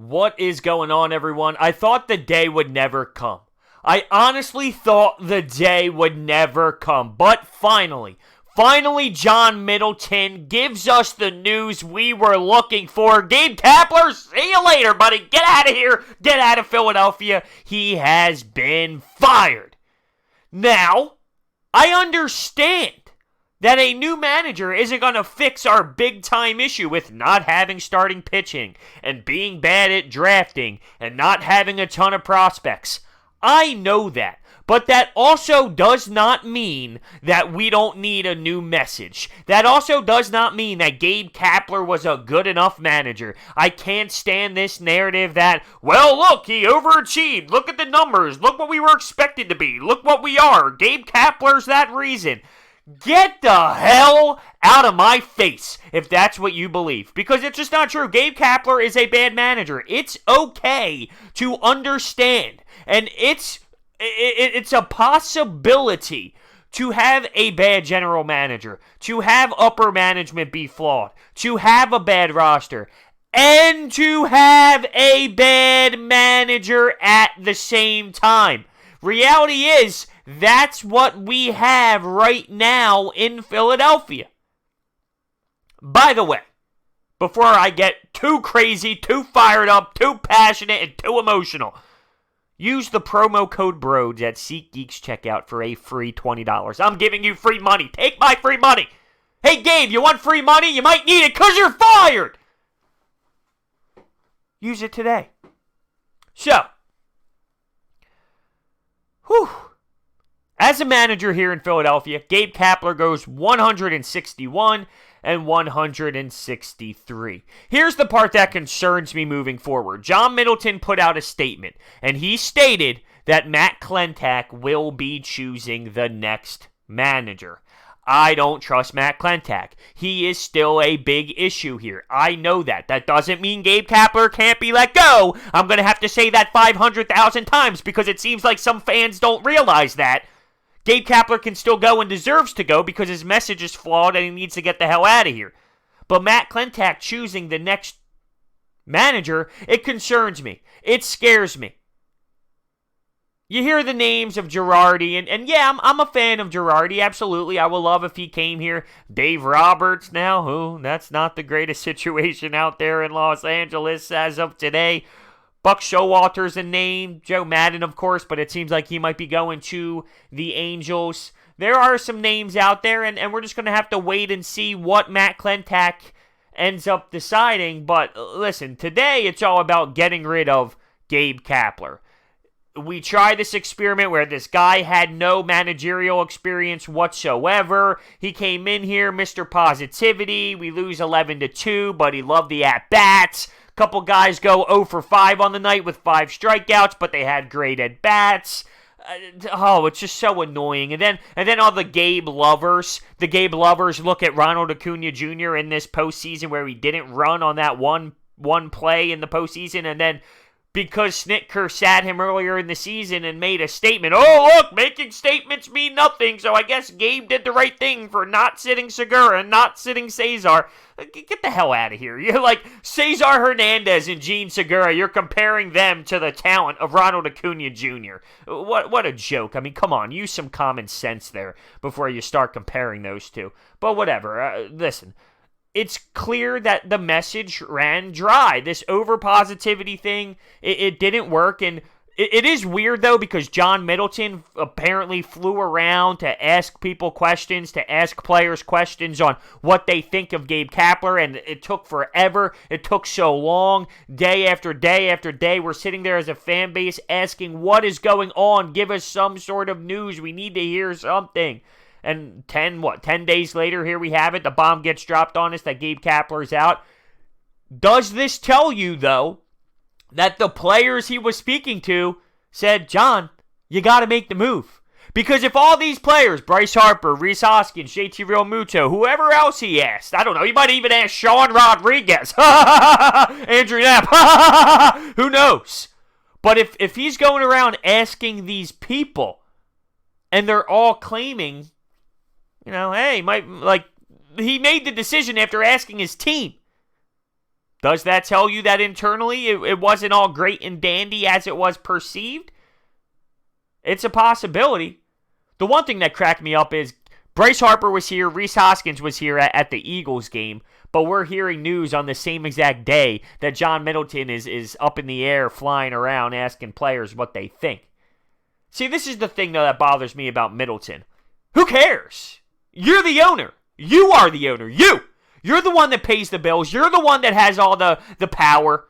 What is going on, everyone? I thought the day would never come. I honestly thought the day would never come. But finally, John Middleton gives us the news we were looking for. Gabe Kapler, see you later, buddy. Get out of here. Get out of Philadelphia. He has been fired. Now, I understand that a new manager isn't going to fix our big-time issue with not having starting pitching and being bad at drafting and not having a ton of prospects. I know that. But that also does not mean that we don't need a new message. That also does not mean that Gabe Kapler was a good enough manager. I can't stand this narrative that, well, look, he overachieved. Look at the numbers. Look what we were expected to be. Look what we are. Gabe Kapler's that reason. Get the hell out of my face if that's what you believe. Because it's just not true. Gabe Kapler is a bad manager. It's okay to understand. And it's a possibility to have a bad general manager, to have upper management be flawed, to have a bad roster, and to have a bad manager at the same time. Reality is, that's what we have right now in Philadelphia. By the way, before I get too crazy, too fired up, too passionate, and too emotional, use the promo code BRODES at SeatGeek's checkout for a free $20. I'm giving you free money. Take my free money. Hey, Gabe, you want free money? You might need it because you're fired. Use it today. So, as a manager here in Philadelphia, Gabe Kapler goes 161 and 163. Here's the part that concerns me moving forward. John Middleton put out a statement, and he stated that Matt Klentak will be choosing the next manager. I don't trust Matt Klentak. He is still a big issue here. I know that. That doesn't mean Gabe Kapler can't be let go. I'm going to have to say that 500,000 times because it seems like some fans don't realize that. Gabe Kapler can still go and deserves to go because his message is flawed and he needs to get the hell out of here. But Matt Klentak choosing the next manager, it concerns me. It scares me. You hear the names of Girardi, and yeah, I'm a fan of Girardi, absolutely. I would love if he came here. Dave Roberts now, that's not the greatest situation out there in Los Angeles as of today. Buck Showalter's a name, Joe Madden, of course, but it seems like he might be going to the Angels. There are some names out there, and we're just going to have to wait and see what Matt Klentak ends up deciding. But listen, today it's all about getting rid of Gabe Kapler. We tried this experiment where this guy had no managerial experience whatsoever. He came in here, Mr. Positivity. We lose 11-2, but he loved the at-bats. Couple guys go 0 for 5 on the night with 5 strikeouts, but they had great at-bats. It's just so annoying. And then all the Gabe lovers look at Ronald Acuna Jr. in this postseason where he didn't run on that one play in the postseason, and then because Snitker sat him earlier in the season and made a statement. Oh, look, making statements mean nothing, so I guess Gabe did the right thing for not sitting Segura and not sitting Cesar. Get the hell out of here. You're like Cesar Hernandez and Gene Segura. You're comparing them to the talent of Ronald Acuna Jr. What a joke. I mean, come on, use some common sense there before you start comparing those two. But whatever, listen. It's clear that the message ran dry. This over-positivity thing, it didn't work. And it is weird, though, because John Middleton apparently flew around to ask people questions, to ask players questions on what they think of Gabe Kapler, and it took forever. It took so long. Day after day after day, we're sitting there as a fan base asking, what is going on? Give us some sort of news. We need to hear something. And 10 days later, here we have it. The bomb gets dropped on us that Gabe Kapler's out. Does this tell you, though, that the players he was speaking to said, John, you got to make the move? Because if all these players, Bryce Harper, Rhys Hoskins, JT Realmuto, whoever else he asked, I don't know, he might even ask Sean Rodriguez, Andrew Knapp, who knows? But if he's going around asking these people, and they're all claiming, hey, he made the decision after asking his team. Does that tell you that internally it wasn't all great and dandy as it was perceived? It's a possibility. The one thing that cracked me up is Bryce Harper was here, Rhys Hoskins was here at the Eagles game, but we're hearing news on the same exact day that John Middleton is up in the air, flying around, asking players what they think. See, this is the thing, though, that bothers me about Middleton. Who cares? You're the owner. You are the owner. You're the one that pays the bills. You're the one that has all the power.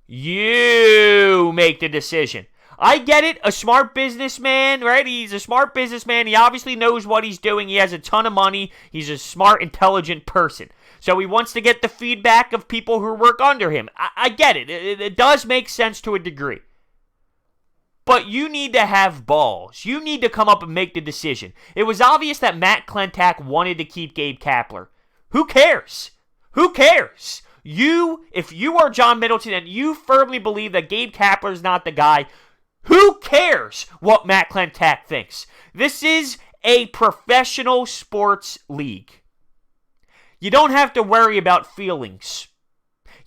You make the decision. I get it. A smart businessman, right? He's a smart businessman. He obviously knows what he's doing. He has a ton of money. He's a smart, intelligent person. So he wants to get the feedback of people who work under him. I get it. It does make sense to a degree. But you need to have balls. You need to come up and make the decision. It was obvious that Matt Klentak wanted to keep Gabe Kapler. Who cares? Who cares? If you are John Middleton and you firmly believe that Gabe Kapler is not the guy, who cares what Matt Klentak thinks? This is a professional sports league. You don't have to worry about feelings.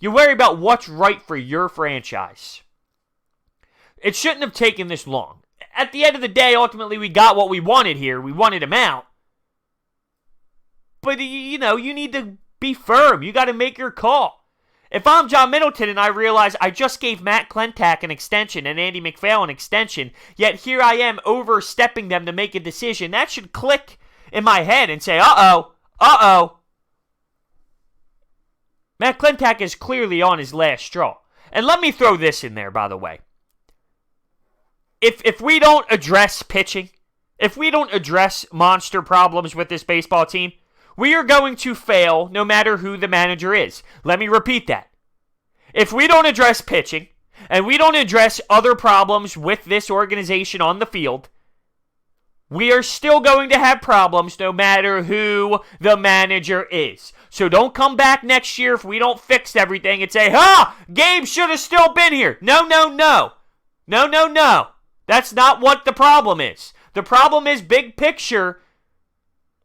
You worry about what's right for your franchise. It shouldn't have taken this long. At the end of the day, ultimately, we got what we wanted here. We wanted him out. But, you need to be firm. You got to make your call. If I'm John Middleton and I realize I just gave Matt Klentak an extension and Andy McPhail an extension, yet here I am overstepping them to make a decision, that should click in my head and say, uh-oh. Matt Klentak is clearly on his last straw. And let me throw this in there, by the way. If we don't address pitching, if we don't address monster problems with this baseball team, we are going to fail no matter who the manager is. Let me repeat that. If we don't address pitching, and we don't address other problems with this organization on the field, we are still going to have problems no matter who the manager is. So don't come back next year if we don't fix everything and say, Gabe should have still been here. No. That's not what the problem is. The problem is big picture.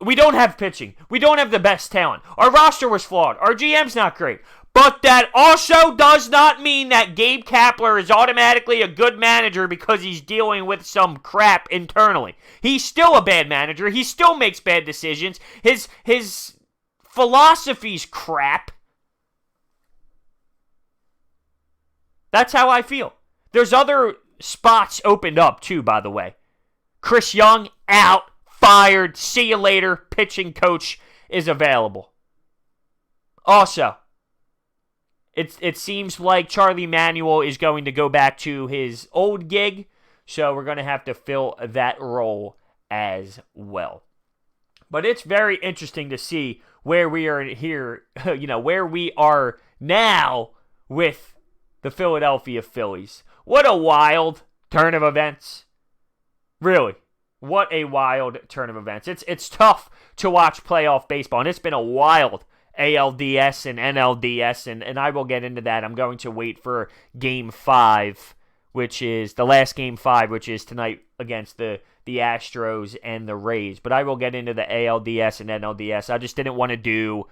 We don't have pitching. We don't have the best talent. Our roster was flawed. Our GM's not great. But that also does not mean that Gabe Kapler is automatically a good manager because he's dealing with some crap internally. He's still a bad manager. He still makes bad decisions. His philosophy's crap. That's how I feel. There's other spots opened up too, by the way. Chris Young, out. Fired. See you later. Pitching coach is available. Also, it seems like Charlie Manuel is going to go back to his old gig, so we're going to have to fill that role as well. But it's very interesting to see where we are here, where we are now with the Philadelphia Phillies. What a wild turn of events. Really. What a wild turn of events. It's tough to watch playoff baseball, and it's been a wild ALDS and NLDS, and I will get into that. I'm going to wait for Game 5, which is the last Game 5, which is tonight against the Astros and the Rays. But I will get into the ALDS and NLDS. I just didn't want to do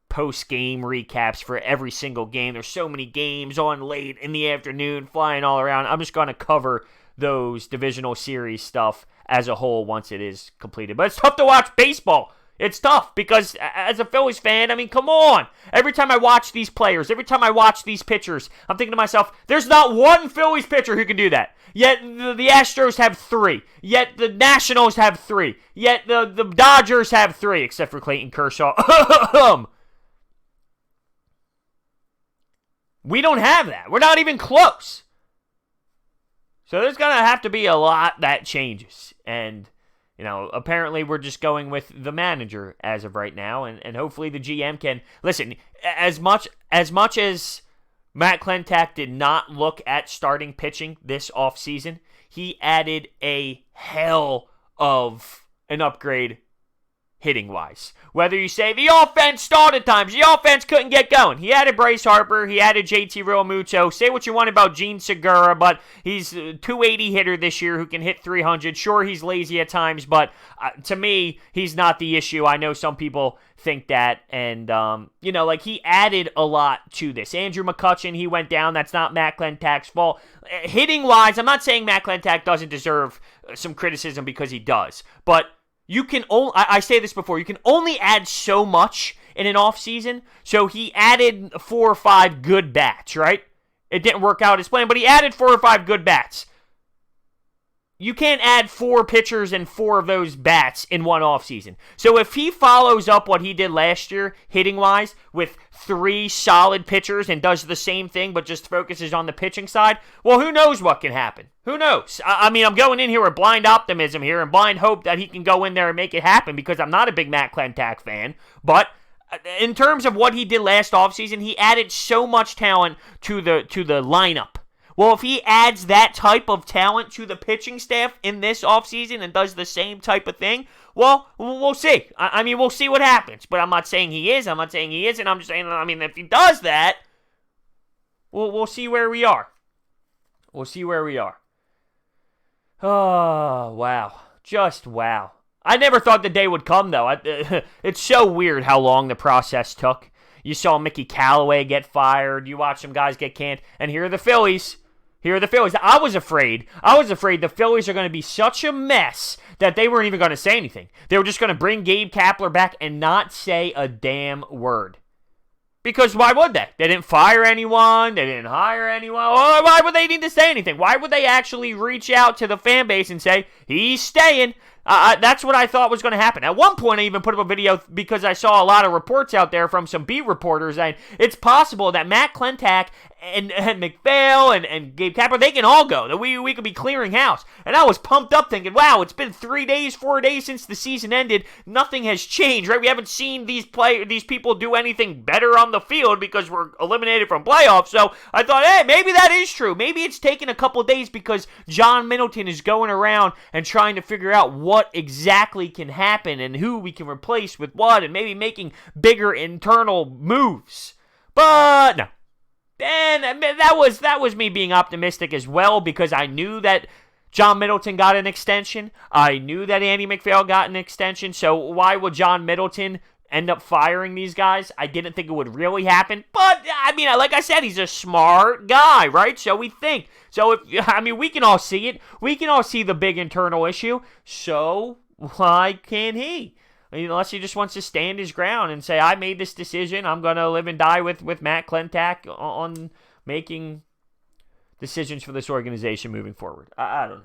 post-game recaps for every single game. There's so many games on late in the afternoon, flying all around. I'm just going to cover those divisional series stuff as a whole once it is completed. But it's tough to watch baseball. It's tough because as a Phillies fan, I mean, come on. Every time I watch these players, every time I watch these pitchers, I'm thinking to myself, there's not one Phillies pitcher who can do that. Yet the Astros have 3. Yet the Nationals have 3. Yet the Dodgers have 3, except for Clayton Kershaw. We don't have that. We're not even close. So there's going to have to be a lot that changes. And, apparently we're just going with the manager as of right now. And hopefully the GM can... Listen, as much as Matt Klentak did not look at starting pitching this offseason, he added a hell of an upgrade hitting-wise. Whether you say the offense stalled at times, the offense couldn't get going. He added Bryce Harper, he added JT Realmuto. Say what you want about Gene Segura, but he's a 280 hitter this year who can hit 300. Sure, he's lazy at times, but to me, he's not the issue. I know some people think that, and, he added a lot to this. Andrew McCutchen, he went down. That's not Matt Klentak's fault. Hitting-wise, I'm not saying Matt Klentak doesn't deserve some criticism because he does, but you can only, I say this before, you can only add so much in an offseason. So he added 4 or 5 good bats, right? It didn't work out his plan, but he added 4 or 5 good bats. You can't add 4 pitchers and 4 of those bats in one offseason. So if he follows up what he did last year, hitting-wise, with 3 solid pitchers and does the same thing but just focuses on the pitching side, well, who knows what can happen? Who knows? I'm going in here with blind optimism here and blind hope that he can go in there and make it happen because I'm not a big Matt Klentak fan. But in terms of what he did last offseason, he added so much talent to the lineup. Well, if he adds that type of talent to the pitching staff in this offseason and does the same type of thing, well, we'll see. We'll see what happens. But I'm not saying he is. I'm not saying he isn't. I'm just saying, if he does that, we'll see where we are. We'll see where we are. Oh, wow. Just wow. I never thought the day would come, though. It's so weird how long the process took. You saw Mickey Callaway get fired. You watch some guys get canned. And here are the Phillies. I was afraid the Phillies are going to be such a mess that they weren't even going to say anything. They were just going to bring Gabe Kapler back and not say a damn word. Because why would they? They didn't fire anyone. They didn't hire anyone. Why would they need to say anything? Why would they actually reach out to the fan base and say, he's staying? That's what I thought was going to happen. At one point, I even put up a video because I saw a lot of reports out there from some beat reporters, and it's possible that Matt Klentak and McPhail and Gabe Kapler, they can all go. That we could be clearing house. And I was pumped up thinking, wow, it's been 4 days since the season ended. Nothing has changed, right? We haven't seen these people do anything better on the field because we're eliminated from playoffs. So I thought, hey, maybe that is true. Maybe it's taken a couple of days because John Middleton is going around and trying to figure out what exactly can happen and who we can replace with what and maybe making bigger internal moves. But no. And that was me being optimistic as well because I knew that John Middleton got an extension. I knew that Andy McPhail got an extension. So why would John Middleton end up firing these guys? I didn't think it would really happen. But, like I said, he's a smart guy, right? So we think. So, we can all see it. We can all see the big internal issue. So why can't he? Unless he just wants to stand his ground and say, I made this decision. I'm going to live and die with Matt Klentak on making decisions for this organization moving forward. I don't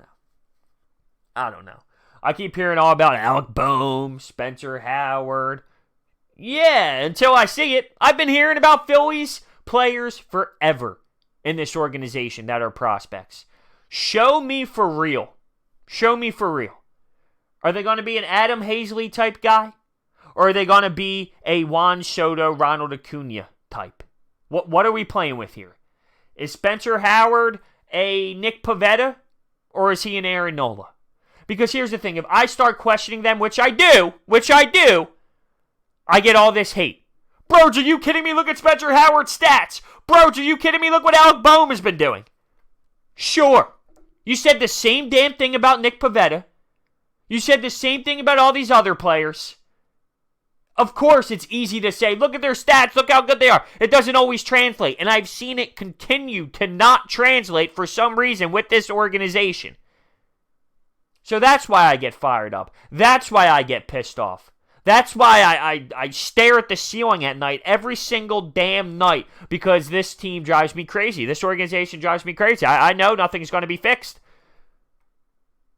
know. I keep hearing all about Alec Boehm, Spencer Howard. Yeah, until I see it. I've been hearing about Phillies players forever in this organization that are prospects. Show me for real. Are they going to be an Adam Hazley type guy? Or are they going to be a Juan Soto, Ronald Acuna type? What are we playing with here? Is Spencer Howard a Nick Pivetta? Or is he an Aaron Nola? Because here's the thing. If I start questioning them, which I do, I get all this hate. Bro, are you kidding me? Look at Spencer Howard's stats. Bro, are you kidding me? Look what Alec Boehm has been doing. Sure. You said the same damn thing about Nick Pivetta. You said the same thing about all these other players. Of course, it's easy to say, look at their stats, look how good they are. It doesn't always translate, and I've seen it continue to not translate for some reason with this organization. So that's why I get fired up. That's why I get pissed off. That's why I stare at the ceiling at night every single damn night because this team drives me crazy. This organization drives me crazy. I know nothing's going to be fixed.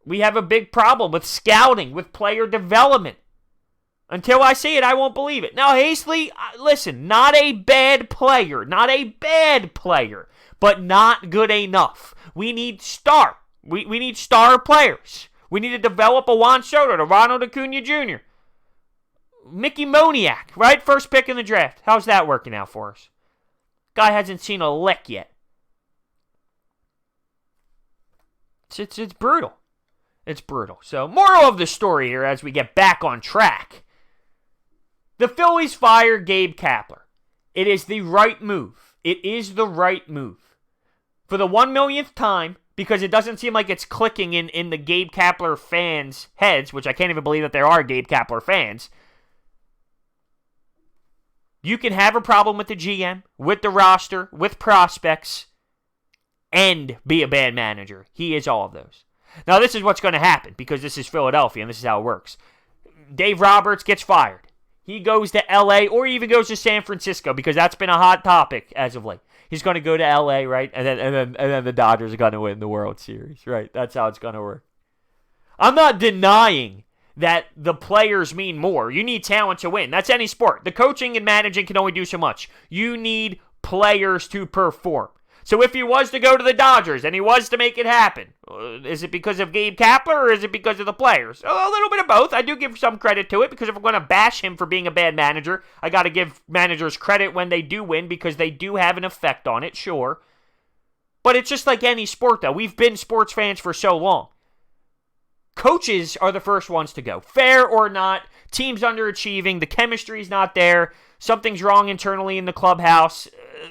We have a big problem with scouting, with player development. Until I see it, I won't believe it. Now, Hazley, listen, not a bad player, but not good enough. We need star. We need star players. We need to develop a Juan Soto, a Ronald Acuna Jr., Mickey Moniak, right? First pick in the draft. How's that working out for us? Guy hasn't seen a lick yet. It's brutal. It's brutal. So, moral of the story here as we get back on track. The Phillies fire Gabe Kapler. It is the right move. It is the right move. For the 1,000,000th time, because it doesn't seem like it's clicking in the Gabe Kapler fans' heads, which I can't even believe that there are Gabe Kapler fans. You can have a problem with the GM, with the roster, with prospects, and be a bad manager. He is all of those. Now, this is what's going to happen, because this is Philadelphia, and this is how it works. Dave Roberts gets fired. He goes to LA, or he even goes to San Francisco, because that's been a hot topic as of late. He's going to go to LA, right? And then the Dodgers are going to win the World Series, right? That's how it's going to work. I'm not denying that the players mean more. You need talent to win. That's any sport. The coaching and managing can only do so much. You need players to perform. So if he was to go to the Dodgers and he was to make it happen, is it because of Gabe Kapler or is it because of the players? A little bit of both. I do give some credit to it, because if I'm going to bash him for being a bad manager, I got to give managers credit when they do win, because they do have an effect on it, sure. But it's just like any sport, though. We've been sports fans for so long. Coaches are the first ones to go. Fair or not, team's underachieving, the chemistry's not there, something's wrong internally in the clubhouse.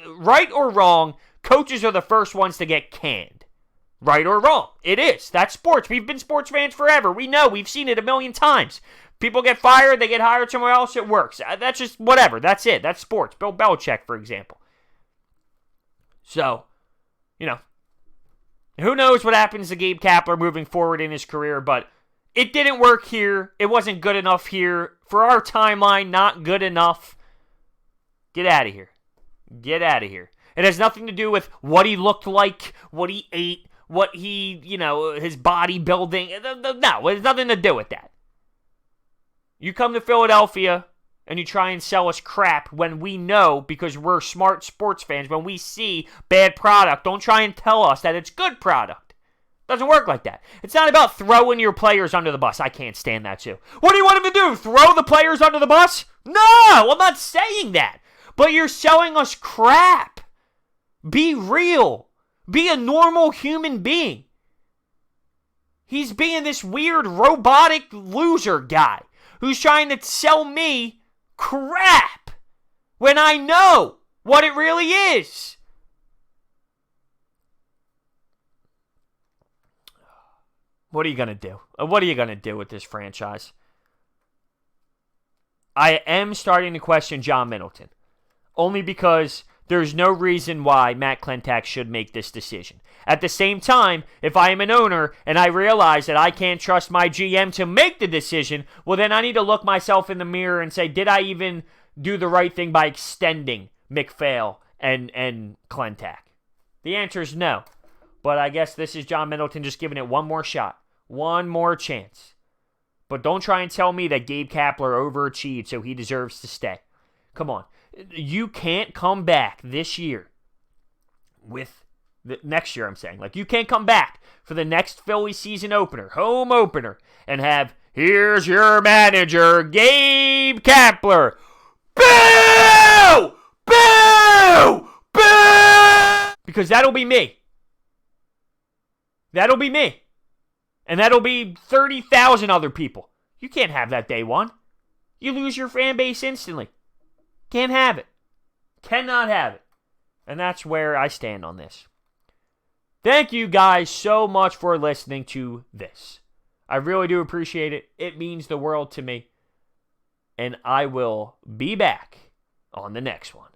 Right or wrong, coaches are the first ones to get canned. Right or wrong. It is. That's sports. We've been sports fans forever. We know. We've seen it 1,000,000 times. People get fired. They get hired somewhere else. It works. That's just whatever. That's it. That's sports. Bill Belichick, for example. So, who knows what happens to Gabe Kapler moving forward in his career, but it didn't work here. It wasn't good enough here. For our timeline, not good enough. Get out of here. Get out of here. It has nothing to do with what he looked like, what he ate, what he, his bodybuilding. No, it has nothing to do with that. You come to Philadelphia and you try and sell us crap when we know, because we're smart sports fans, when we see bad product, don't try and tell us that it's good product. It doesn't work like that. It's not about throwing your players under the bus. I can't stand that too. What do you want him to do? Throw the players under the bus? No, I'm not saying that. But you're selling us crap. Be real. Be a normal human being. He's being this weird robotic loser guy who's trying to sell me crap when I know what it really is. What are you going to do? What are you going to do with this franchise? I am starting to question John Middleton, only because there's no reason why Matt Klentak should make this decision. At the same time, if I am an owner and I realize that I can't trust my GM to make the decision, well, then I need to look myself in the mirror and say, did I even do the right thing by extending McPhail and Klentak? The answer is no. But I guess this is John Middleton just giving it one more shot, one more chance. But don't try and tell me that Gabe Kapler overachieved so he deserves to stay. Come on. You can't come back this year next year, I'm saying. Like, you can't come back for the next Philly season opener, home opener, and have, here's your manager, Gabe Kapler. Boo! Boo! Boo! Because that'll be me. That'll be me. And that'll be 30,000 other people. You can't have that day one. You lose your fan base instantly. Can't have it. Cannot have it. And that's where I stand on this. Thank you guys so much for listening to this. I really do appreciate it. It means the world to me. And I will be back on the next one.